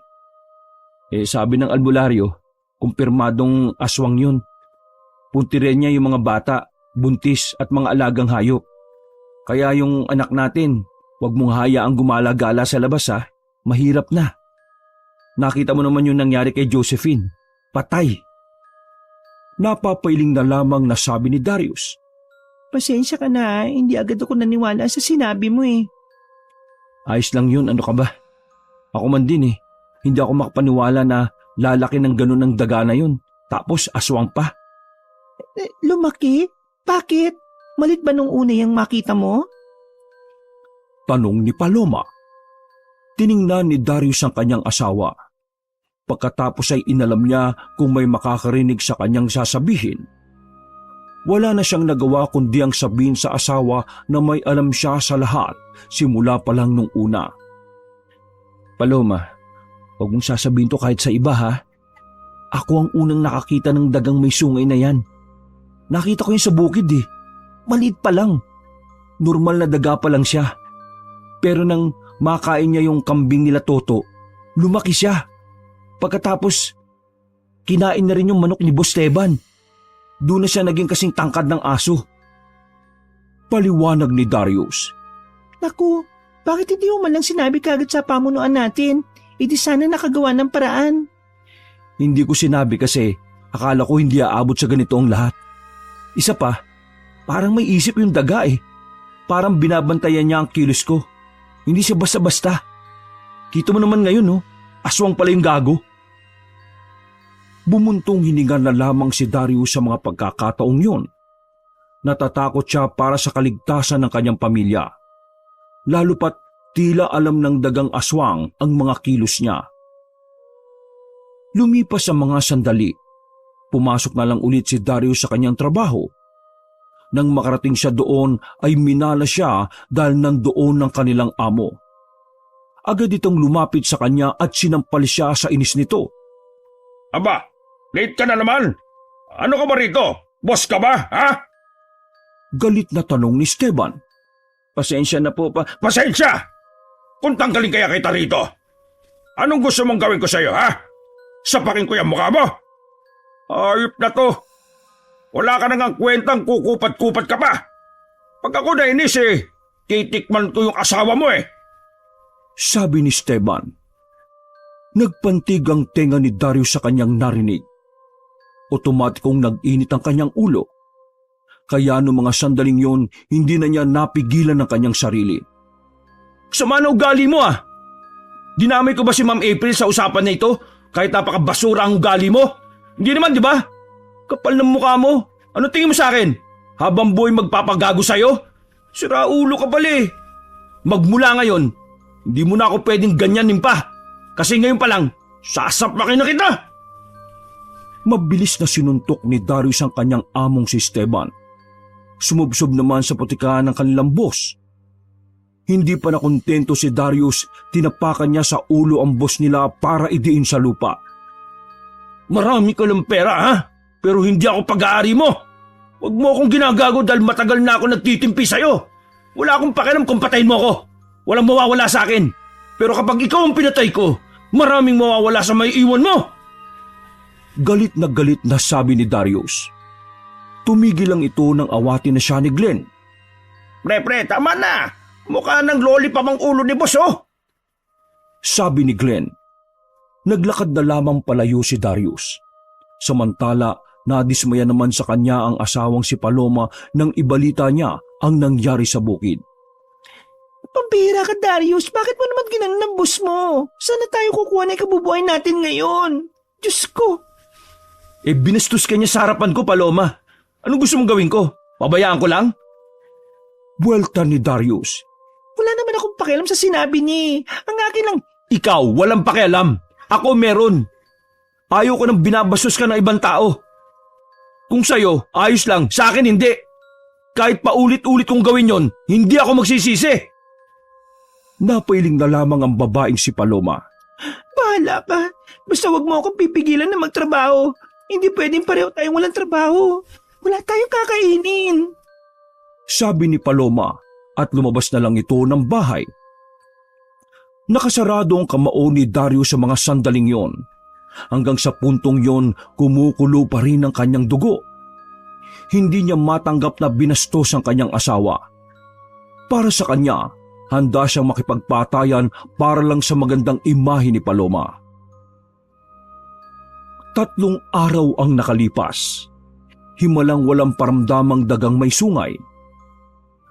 Sabi ng albularyo, kumpirmadong aswang yun. Puntirin niya yung mga bata, buntis at mga alagang hayop. Kaya yung anak natin, wag mong hayaang gumala-gala sa labas ha. Mahirap na. Nakita mo naman yung nangyari kay Josephine. Patay. Napapailing na lamang na sabi ni Darius. Pasensya ka na, hindi agad ako naniwala sa sinabi mo eh. Ayos lang yun, ano ka ba? Ako man din eh. Hindi ako makapaniwala na lalaki ng ganun ang daga na yun. Tapos aswang pa. Lumaki? Bakit? Malit ba nung una yung makita mo? Tanong ni Paloma. Tiningnan ni Darius ang kanyang asawa. Pagkatapos ay inalam niya kung may makakarinig sa kanyang sasabihin. Wala na siyang nagawa kundi ang sabihin sa asawa na may alam siya sa lahat simula pa lang nung una. Paloma, huwag mong sasabihin to kahit sa iba ha. Ako ang unang nakakita ng dagang may sungay na yan. Nakita ko yun sa bukid eh. Maliit pa lang. Normal na daga pa lang siya. Pero nang makain niya yung kambing nila Toto, lumaki siya. Pagkatapos, kinain na rin yung manok ni Boss Teban. Doon na siya naging kasing tangkad ng aso. Paliwanag ni Darius. Naku, bakit hindi mo man lang sinabi kagad sa pamunuan natin? Di sana nakagawa ng paraan. Hindi ko sinabi kasi akala ko hindi aabot sa ganito ang lahat. Isa pa, parang may isip yung daga eh. Parang binabantayan niya ang kilos ko. Hindi siya basta-basta. Kita mo naman ngayon no, aswang pala yung gago. Bumuntong hininga na lamang si Darius sa mga pagkakataong yun. Natatakot siya para sa kaligtasan ng kanyang pamilya. Lalo pat tila alam ng dagang aswang ang mga kilos niya. Lumipas ang mga sandali. Pumasok na lang ulit si Darius sa kanyang trabaho. Nang makarating siya doon ay minala siya dahil nandoon ng kanilang amo. Agad itong lumapit sa kanya at sinampal siya sa inis nito. Aba, late ka na naman. Ano ka ba rito? Boss ka ba, ha? Galit na tanong ni Esteban. Pasensya na po pa. Pasensya! Kung tanggalin kaya kita rito. Anong gusto mong gawin ko sa'yo, ha? Sapakin ko yung mukha mo? Ayop na to. Wala ka nang kwentang kukupat-kupat ka pa. Pag ako nainis titikman ko yung asawa mo eh. Sabi ni Esteban. Nagpantig ang tenga ni Darius sa kanyang narinig. Otomatikong nag-init ang kanyang ulo. Kaya noong mga sandaling yon, hindi na niya napigilan ng kanyang sarili. Sama na ugali mo ah! Dinamay ko ba si Ma'am April sa usapan na ito kahit napakabasura ang ugali mo? Hindi naman di ba? Kapal ng mukha mo. Ano tingin mo sa akin? Habang buhay magpapagago sa'yo? Sira ulo ka pala eh. Magmula ngayon, hindi mo na ako pwedeng ganyanin pa. Kasi ngayon pa lang, sasapakin na kita! Mabilis na sinuntok ni Darius ang kanyang among si Esteban. Sumubsob naman sa putikaan ng kanilang boss. Hindi pa nakontento si Darius, tinapakan niya sa ulo ang boss nila para idiin sa lupa. Marami ka ng pera ha? Pero hindi ako pag-aari mo. Huwag mo akong ginagago dahil matagal na ako nagtitimpi sa'yo. Wala akong pakialam kung patayin mo ako. Walang mawawala sa akin. Pero kapag ikaw ang pinatay ko, maraming mawawala sa may iwan mo. Galit na sabi ni Darius. Tumigil lang ito nang awatin na siya ni Glenn. Pre, tama na. Mukha ng lollipop ang ulo ni boss oh. Sabi ni Glenn. Naglakad na lamang palayo si Darius. Samantala, nadismaya naman sa kanya ang asawang si Paloma nang ibalita niya ang nangyari sa bukid. Pambihira ka, Darius. Bakit mo naman ginanon ng boss mo? Saan na tayo kukuha na ikabubuhay natin ngayon? Diyos ko. Binastos ka niya sa harapan ko, Paloma. Anong gusto mong gawin ko? Pabayaan ko lang? Buwelta ni Darius. Wala naman akong pakialam sa sinabi niya. Ang akin lang. Ikaw, walang pakialam. Ako meron. Ayaw ko nang binabastos ka ng ibang tao. Kung sa'yo, ayos lang. Sa akin, hindi. Kahit paulit-ulit kong gawin yon, hindi ako magsisisi. Napailing na lamang ang babaeng si Paloma. Bahala ka. Basta wag mo akong pipigilan na magtrabaho. Hindi pwedeng pareho tayong walang trabaho. Wala tayong kakainin. Sabi ni Paloma at lumabas na lang ito ng bahay. Nakasarado ang kamao ni Darius sa mga sandaling yon. Hanggang sa puntong yon, kumukulo pa rin ang kanyang dugo. Hindi niya matanggap na binastos ang kanyang asawa. Para sa kanya, handa siyang makipagpatayan para lang sa magandang imahe ni Paloma. 3 araw ang nakalipas. Himalang walang paramdamang dagang may sungay.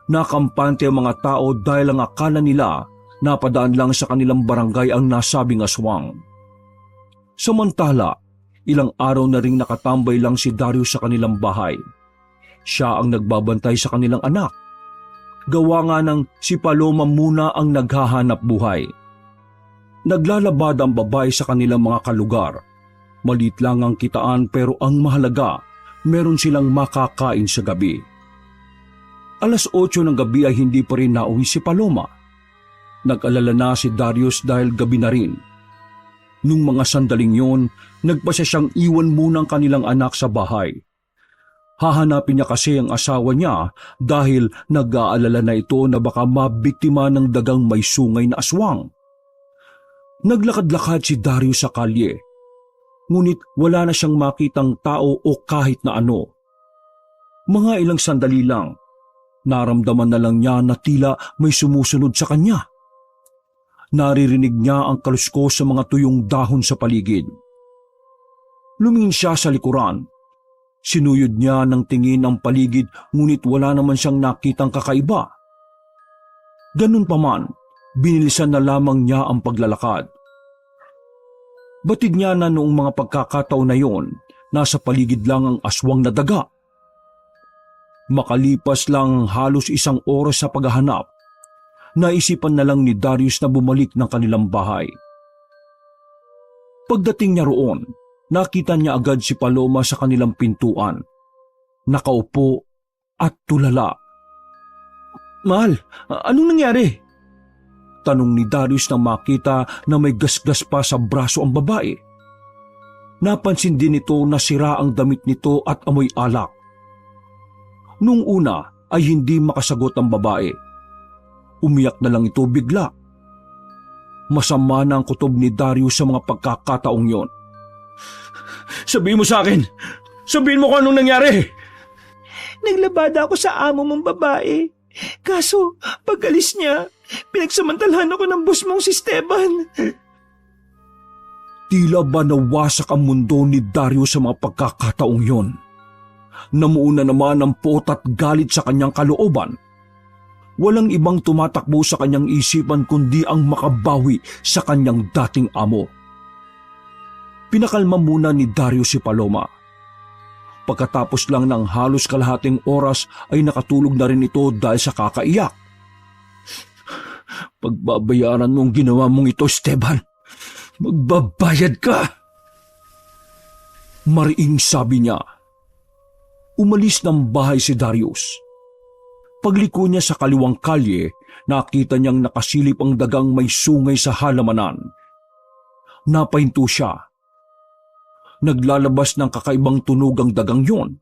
Nakampante ang mga tao dahil ang akala nila napadaan lang sa kanilang barangay ang nasabing aswang. Samantala, ilang araw na ring nakatambay lang si Darius sa kanilang bahay. Siya ang nagbabantay sa kanilang anak. Gawa nga ng si Paloma muna ang naghahanap buhay. Naglalabad ang babae sa kanilang mga kalugar. Malit lang ang kitaan pero ang mahalaga, meron silang makakain sa gabi. 8:00 ng gabi ay hindi pa rin nauwi si Paloma. Nag-alala na si Darius dahil gabi na rin. Nung mga sandaling yon, nagpasya siyang iwan muna ang kanilang anak sa bahay. Hahanapin niya kasi ang asawa niya dahil nag-aalala na ito na baka mabiktima ng dagang may sungay na aswang. Naglakad-lakad si Darius sa kalye. Ngunit wala na siyang makitang tao o kahit na ano. Mga ilang sandali lang, naramdaman na lang niya na tila may sumusunod sa kanya. Naririnig niya ang kaluskos sa mga tuyong dahon sa paligid. Lumingin siya sa likuran. Sinuyod niya ng tingin ang paligid ngunit wala naman siyang nakitang kakaiba. Ganun pa man, binilisan na lamang niya ang paglalakad. Batid niya na noong mga pagkakataon na yon, nasa paligid lang ang aswang na daga. Makalipas lang halos 1 oras sa paghahanap, naisipan na lang ni Darius na bumalik ng kanilang bahay. Pagdating niya roon, nakita niya agad si Paloma sa kanilang pintuan. Nakaupo at tulala. "Mahal, anong nangyari?" Tanong ni Darius nang makita na may gasgas pa sa braso ang babae. Napansin din nito na sira ang damit nito at amoy alak. Nung una ay hindi makasagot ang babae. Umiyak na lang ito bigla. Masama na ang kutob ni Darius sa mga pagkakataong yon. "Sabihin mo sa akin! Sabihin mo kung anong nangyari!" Naglabada ako sa amo mong babae. Kaso, pag-alis niya, pinagsamantalahan ako ng boss mong si Esteban. Tila ba nawasak ang mundo ni Darius sa mga pagkakataong yon? Namuuna naman ang pot at galit sa kanyang kalooban. Walang ibang tumatakbo sa kanyang isipan kundi ang makabawi sa kanyang dating amo. Pinakalma muna ni Darius si Paloma. Pagkatapos lang ng halos kalahating oras ay nakatulog na rin ito dahil sa kakaiyak. "Pagbabayaran mong ginawa mong ito, Esteban. Magbabayad ka!" Mariing sabi niya. Umalis ng bahay si Darius. Pagliko niya sa kaliwang kalye, nakita niyang nakasilip ang dagang may sungay sa halamanan. Napahinto siya. Naglalabas ng kakaibang tunog ang dagang yon.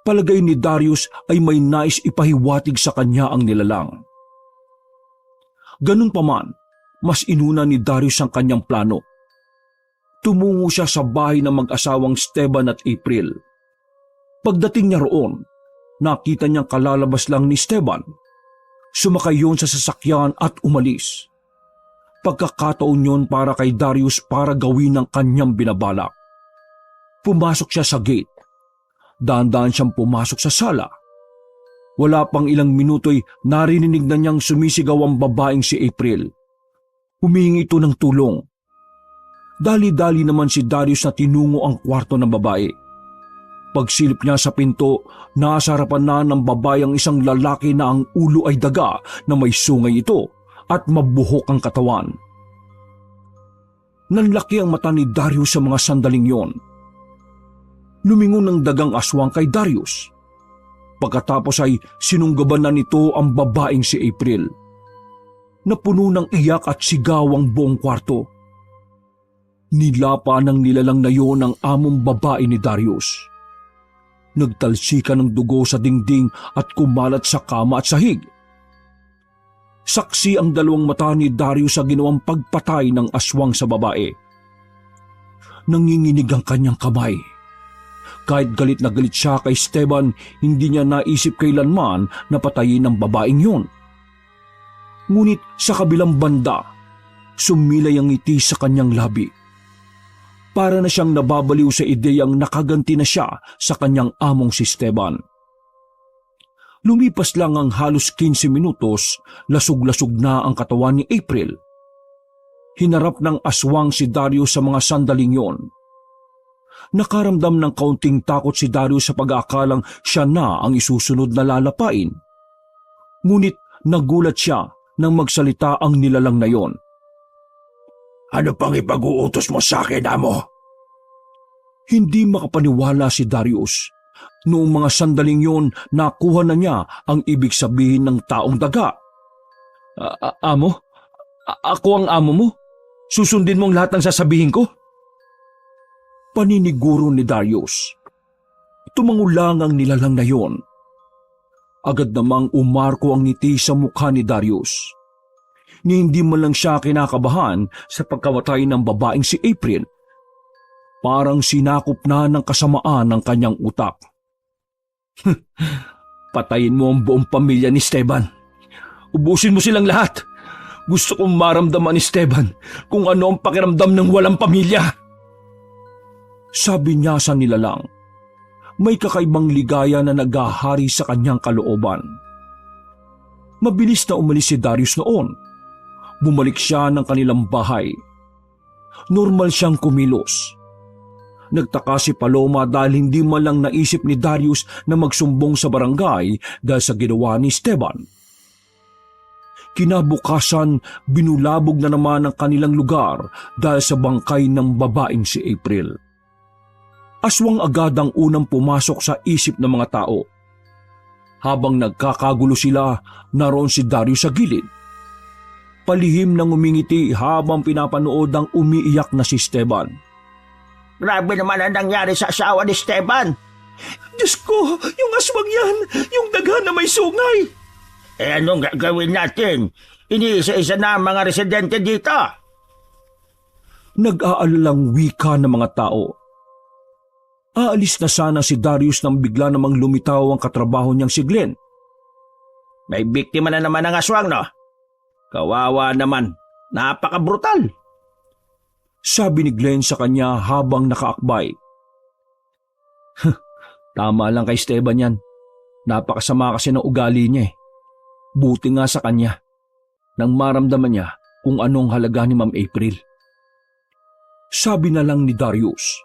Palagay ni Darius ay may nais ipahiwatig sa kanya ang nilalang. Ganun pa man, mas inuna ni Darius ang kanyang plano. Tumungo siya sa bahay ng mag-asawang Esteban at April. Pagdating niya roon, nakita niyang kalalabas lang ni Esteban. Sumakay yun sa sasakyan at umalis. Pagkakataon yun para kay Darius para gawin ang kanyang binabalak. Pumasok siya sa gate. Dahan-dahan siyang pumasok sa sala. Wala pang ilang minuto'y narinig na niyang sumisigaw ang babaeng si April. Humingi ito ng tulong. Dali-dali naman si Darius na tinungo ang kwarto ng babae. Pagsilip niya sa pinto, nasa harapan na ng babae ang isang lalaki na ang ulo ay daga na may sungay ito at mabuhok ang katawan. Nanlaki ang mata ni Darius sa mga sandaling yon. Lumingon ng dagang aswang kay Darius. Pagkatapos ay sinunggaban na nito ang babaeng si April. Napuno ng iyak at sigaw ang buong kwarto. Nilapa ng nilalang na yon ang among babae ni Darius. Nagtalsika ng dugo sa dingding at kumalat sa kama at sahig. Saksi ang dalawang mata ni Darius sa ginawang pagpatay ng aswang sa babae. Nanginginig ang kanyang kamay. Kahit galit na galit siya kay Esteban, hindi niya naisip kailanman na patayin ang babaeng yun. Ngunit sa kabilang banda, sumilay ang ngiti sa kanyang labi. Para na siyang nababaliw sa ideyang nakaganti na siya sa kanyang among si Esteban. Lumipas lang ang halos 15 minutos, lasog-lasog na ang katawan ni April. Hinarap ng aswang si Darius sa mga sandaling yon. Nakaramdam ng kaunting takot si Darius sa pag-aakalang siya na ang isusunod na lalapain. Ngunit nagulat siya nang magsalita ang nilalang na yon. Ano pang ipag-uutos mo sa akin, amo? Hindi makapaniwala si Darius. Noong mga sandaling yon, nakuha na niya ang ibig sabihin ng taong daga. Amo? Ako ang amo mo? Susundin mo ang lahat ng sasabihin ko? Paniniguro ni Darius. Tumangulang ang nilalang na yon. Agad namang umarko ang ngiti sa mukha ni Darius. Ni hindi man lang siya kinakabahan sa pagkamatay ng babaeng si April. Parang sinakop na ng kasamaan ng kanyang utak. Patayin mo ang buong pamilya ni Esteban. Ubusin mo silang lahat. Gusto kong maramdaman ni Esteban kung ano ang pakiramdam ng walang pamilya. Sabi niya sa nilalang. May kakaibang ligaya na naghahari sa kanyang kalooban. Mabilis na umalis si Darius noon. Bumalik siya ng kanilang bahay. Normal siyang kumilos. Nagtaka si Paloma dahil hindi man lang naisip ni Darius na magsumbong sa barangay dahil sa ginawa ni Esteban. Kinabukasan, binulabog na naman ang kanilang lugar dahil sa bangkay ng babaeng si April. Aswang agad ang unang pumasok sa isip ng mga tao. Habang nagkakagulo sila, naroon si Darius sa gilid. Palihim nang umingiti habang pinapanood ang umiiyak na si Esteban. Grabe naman ang nangyari sa asawa ni Esteban. Diyos ko, yung aswang yan, yung daghan na may sungay. Anong gagawin natin? Iniisa-isa na ang mga residente dito. Nag-aalalang wika ng mga tao. Aalis na sana si Darius nang bigla namang lumitaw ang katrabaho niyang si Glenn. May biktima na naman ng aswang, no? Kawawa naman. Napaka-brutal. Sabi ni Glenn sa kanya habang nakaakbay. Tama lang kay Esteban yan. Napakasama kasi ng ugali niya eh. Buti nga sa kanya nang maramdaman niya kung anong halaga ni Ma'am April. Sabi na lang ni Darius.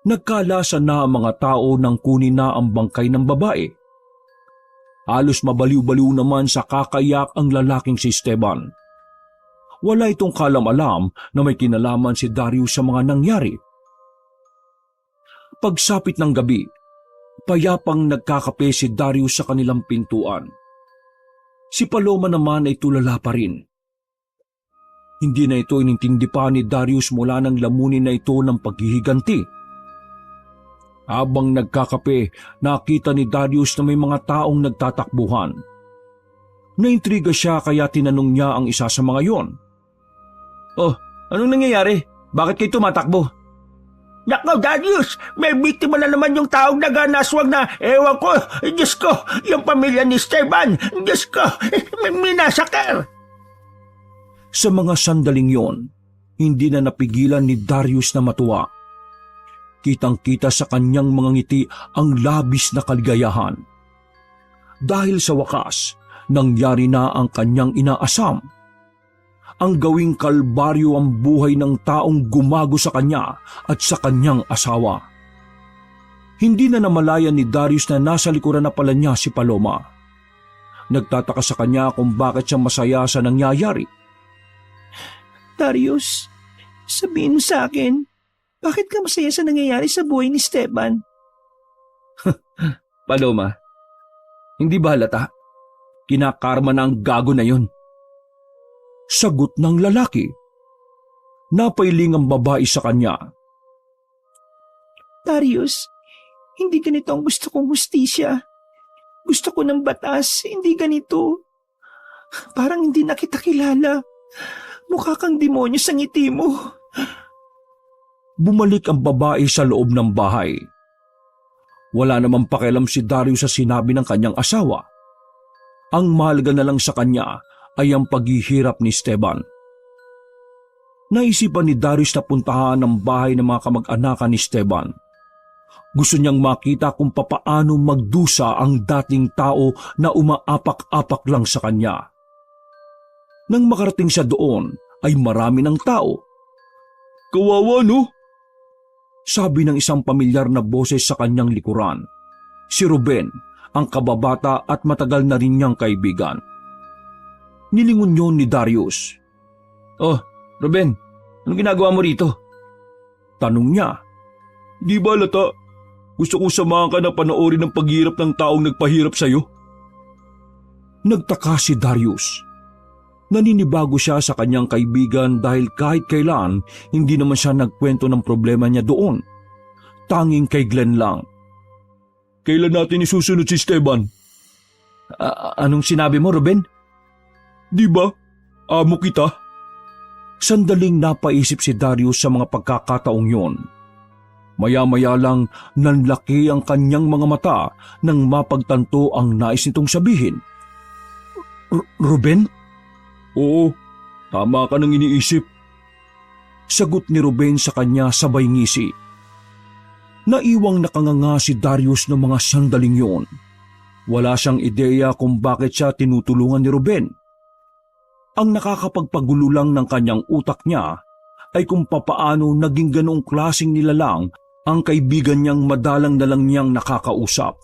Nagkalasa na ang mga tao nang kunin na ang bangkay ng babae. Halos mabaliw-baliw naman sa kakayak ang lalaking si Esteban. Wala itong kalam-alam na may kinalaman si Darius sa mga nangyari. Pagsapit ng gabi, payapang nagkakape si Darius sa kanilang pintuan. Si Paloma naman ay tulala pa rin. Hindi na ito inintindi pa ni Darius mula ng lamunin na ito ng paghihiganti. Habang nagkakape, nakita ni Darius na may mga taong nagtatakbuhan. Naintriga siya kaya tinanong niya ang isa sa mga yon. Oh, anong nangyayari? Bakit kayo tumatakbo? Nako, Darius! May biktima na naman yung taong naganaswag na, ewan ko, Diyos ko, yung pamilya ni Esteban, Diyos ko, may minasakar. Sa mga sandaling yon, hindi na napigilan ni Darius na matuwa. Kitang-kita sa kanyang mga ngiti ang labis na kaligayahan. dahil sa wakas, nangyari na ang kanyang inaasam. Ang gawing kalbaryo ang buhay ng taong gumago sa kanya at sa kanyang asawa. Hindi na namalayan ni Darius na nasa likuran na pala niya si Paloma. Nagtataka sa kanya kung bakit siya masaya sa nangyayari. Darius, sabihin mo sa akin, bakit ka masaya sa nangyayari sa buhay ni Esteban? Paloma, hindi ba halata? Kinakarma na ang gago na yon. Sagot ng lalaki. Napailing ang babae sa kanya. Darius, hindi ganito ang gusto kong hustisya. Gusto ko ng batas, hindi ganito. Parang hindi na kita kilala. Mukha kang demonyo sa ngiti mo. Bumalik ang babae sa loob ng bahay. Wala namang pakialam si Darius sa sinabi ng kanyang asawa. Ang mahalaga na lang sa kanya ay ang paghihirap ni Esteban. Naisipan ni Darius na puntahan ang bahay ng mga kamag-anakan ni Esteban. Gusto niyang makita kung papaano magdusa ang dating tao na umaapak-apak lang sa kanya. Nang makarating siya doon, ay marami ng tao. "Kawawa, no?" sabi ng isang pamilyar na boses sa kanyang likuran. Si Ruben, ang kababata at matagal na rin niyang kaibigan. Nilingon yun ni Darius. "Oh, Ruben, anong ginagawa mo rito?" tanong niya. "Di ba lata? Gusto kong samahan ka na panoorin ang paghirap ng taong nagpahirap sa'yo." Nagtaka si Darius. Naninibago siya sa kanyang kaibigan dahil kahit kailan hindi naman siya nagkwento ng problema niya doon. Tanging kay Glenn lang. "Kailan natin isusunod si Esteban?" Anong sinabi mo, Ruben?" "Di ba? Amo kita." Sandaling napaisip si Darius sa mga pagkakataong yon. Maya-maya lang nanlaki ang kanyang mga mata nang mapagtanto ang nais nitong sabihin. "Ruben?" "Oo, tama ka nang iniisip." Sagot ni Ruben sa kanya sabay ngisi. Naiwang nakanganga si Darius ng mga sandaling yon. Wala siyang ideya kung bakit siya tinutulungan ni Ruben. Ang nakakapagpagulo lang ng kanyang utak niya ay kung papaano naging ganoong klaseng nilalang ang kaibigan niyang madalang na lang niyang nakakausap.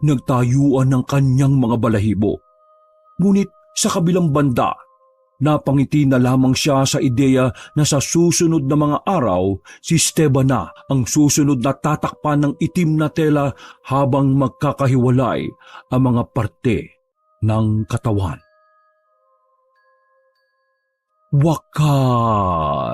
Nagtayuan ng kanyang mga balahibo. Ngunit sa kabilang banda, napangiti na lamang siya sa ideya na sa susunod na mga araw, si Esteban na ang susunod na tatakpan ng itim na tela habang magkakahiwalay ang mga parte ng katawan. Wakas!